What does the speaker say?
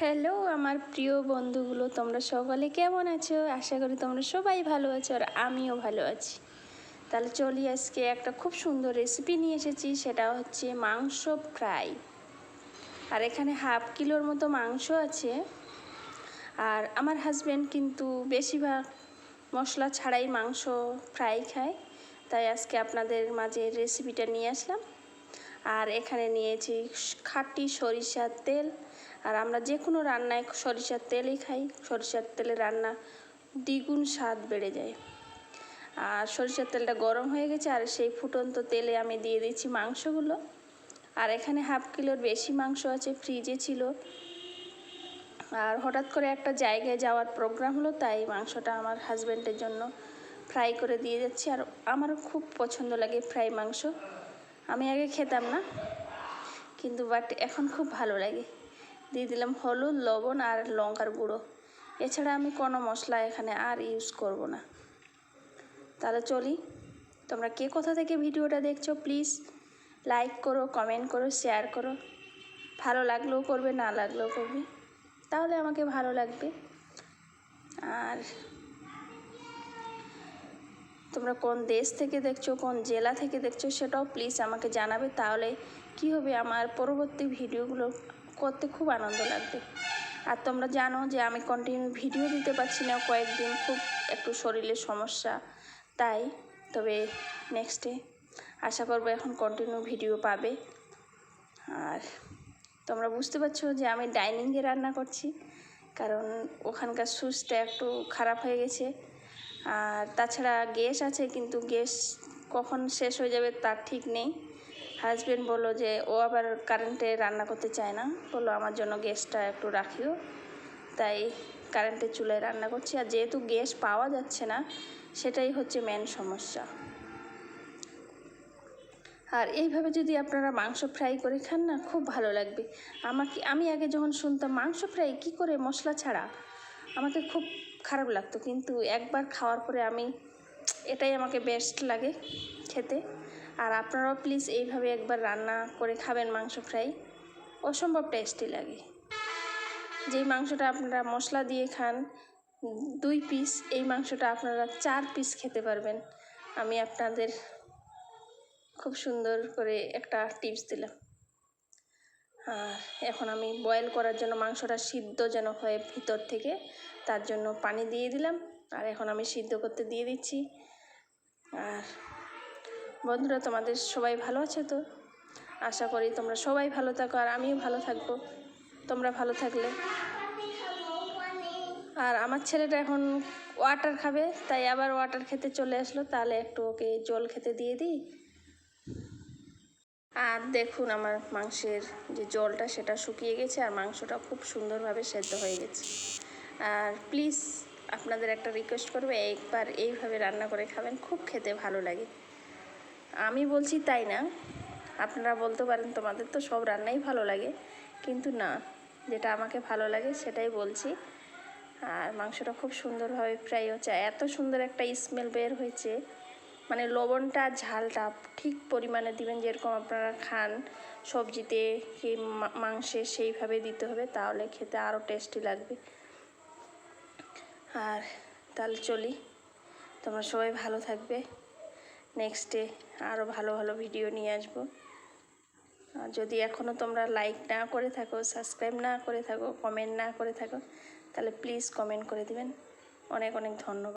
Hello আমার প্রিয় বন্ধুগুলো, তোমরা সকলে কেমন আছো? আশা করি তোমরা সবাই ভালো আছো আর আমিও ভালো আছি। তাহলে চলি, আজকে একটা খুব সুন্দর রেসিপি নিয়ে এসেছি, সেটা হচ্ছে মাংস ফ্রাই। আর এখানে হাফ কিলোর মতো মাংস আছে। আর আমার হাজব্যান্ড কিন্তু বেশিরভাগ মশলা ছাড়াই মাংস ফ্রাই খায়, তাই আজকে আপনাদের মাঝে রেসিপিটা নিয়ে আসলাম। আর এখানে নিয়েছি খাঁটি সরিষার তেল। আর আমরা যে কোনো রান্নায় সরিষার তেলই খাই, সরিষার তেলে রান্না দ্বিগুণ স্বাদ বেড়ে যায়। আর সরিষার তেলটা গরম হয়ে গেছে, আর সেই ফুটন্ত তেলে আমি দিয়ে দিচ্ছি মাংসগুলো। আর এখানে হাফ কিলোর বেশি মাংস আছে, ফ্রিজে ছিল। আর হঠাৎ করে একটা জায়গায় যাওয়ার প্রোগ্রাম হলো, তাই মাংসটা আমার হাজব্যান্ডের জন্য ফ্রাই করে দিয়ে যাচ্ছি। আর আমারও খুব পছন্দ লাগে ফ্রাই মাংস। আমি আগে খেতাম না, কিন্তু এখন খুব ভালো লাগে। দিয়ে দিলাম হলুদ, লবণ আর লঙ্কার গুঁড়ো। এছাড়া আমি কোনো মশলা এখানে আর ইউজ করব না। তাহলে চলি, তোমরা কে কোথা থেকে ভিডিওটা দেখছো প্লিজ লাইক করো, কমেন্ট করো, শেয়ার করো। ভালো লাগলেও করবে, না লাগলেও করবে, তাহলে আমাকে ভালো লাগবে। আর তোমরা কোন দেশ থেকে দেখছো, কোন জেলা থেকে দেখছো, সেটাও প্লিজ আমাকে জানাবে। তাহলে কী হবে, আমার পরবর্তী ভিডিওগুলো করতে খুব আনন্দ লাগবে। আর তোমরা জানো যে আমি কন্টিনিউ ভিডিও দিতে পারছি না, কয়েকদিন খুব একটু শরীরের সমস্যা, তাই। তবে নেক্সটে আশা করবো এখন কন্টিনিউ ভিডিও পাবে। আর তোমরা বুঝতে পারছো যে আমি ডাইনিংয়ে রান্না করছি, কারণ ওখানকার সুইচটা একটু খারাপ হয়ে গেছে। আর তাছাড়া গ্যাস আছে, কিন্তু গ্যাস কখন শেষ হয়ে যাবে তার ঠিক নেই। হাজব্যান্ড বললো যে ও আবার কারেন্টে রান্না করতে চায় না, বললো আমার জন্য গ্যাসটা একটু রাখিও, তাই কারেন্টের চুলায় রান্না করছি। আর যেহেতু গ্যাস পাওয়া যাচ্ছে না, সেটাই হচ্ছে মেন সমস্যা। আর এইভাবে যদি আপনারা মাংস ফ্রাই করে খান না, খুব ভালো লাগবে। আমি আগে যখন শুনতাম মাংস ফ্রাই কী করে মশলা ছাড়া, আমাকে খুব খারাপ লাগতো, কিন্তু একবার খাওয়ার পরে এটাই আমাকে বেস্ট লাগে খেতে। আর আপনারাও প্লিজ এইভাবে একবার রান্না করে খাবেন মাংস ফ্রাই, অসম্ভব টেস্টি লাগে। যেই মাংসটা আপনারা মশলা দিয়ে খান 2 পিস, এই মাংসটা আপনারা 4 পিস খেতে পারবেন। আমি আপনাদের খুব সুন্দর করে একটা টিপস দিলাম। আর এখন আমি বয়েল করার জন্য মাংসটা সিদ্ধ যেন হয় ভিতর থেকে, তার জন্য পানি দিয়ে দিলাম। আর এখন আমি সিদ্ধ করতে দিয়ে দিচ্ছি। আর বন্ধুরা, তোমাদের সবাই ভালো আছে তো? আশা করি তোমরা সবাই ভালো থাকো, আর আমিও ভালো থাকবো তোমরা ভালো থাকলে। আর আমার ছেলেটা এখন ওয়াটার খাবে, তাই আবার ওয়াটার খেতে চলে আসলো, তাহলে একটু ওকে জল খেতে দিয়ে দিই। আর দেখুন, আমার মাংসের যে জলটা সেটা শুকিয়ে গেছে, আর মাংসটা খুব সুন্দরভাবে সেদ্ধ হয়ে গেছে। আর প্লিজ আপনাদের একটা রিকোয়েস্ট করবো, একবার এইভাবে রান্না করে খাবেন, খুব খেতে ভালো লাগে। আমি বলছি তাই না, আপনারা বলতে পারেন তোমাদের তো সব রান্নাই ভালো লাগে, কিন্তু না, যেটা আমাকে ভালো লাগে সেটাই বলছি। আর মাংসটা খুব সুন্দরভাবে ফ্রাই হচ্ছে, এত সুন্দর একটা স্মেল বের হয়েছে। মানে লবণটা ঝালটা ঠিক পরিমাণে দিবেন, যেরকম আপনারা খান সবজিতে কি মাংসে, সেইভাবে দিতে হবে, তাহলে খেতে আরও টেস্টি লাগবে। আর তাহলে চলি, তোমরা সবাই ভালো থাকবে। নেক্সটে আরও ভালো ভালো ভিডিও নিয়ে আসবো। আর যদি এখনও তোমরা লাইক না করে থাকো, সাবস্ক্রাইব না করে থাকো, কমেন্ট না করে থাকো, তাহলে প্লিজ কমেন্ট করে দিবেন। অনেক অনেক ধন্যবাদ।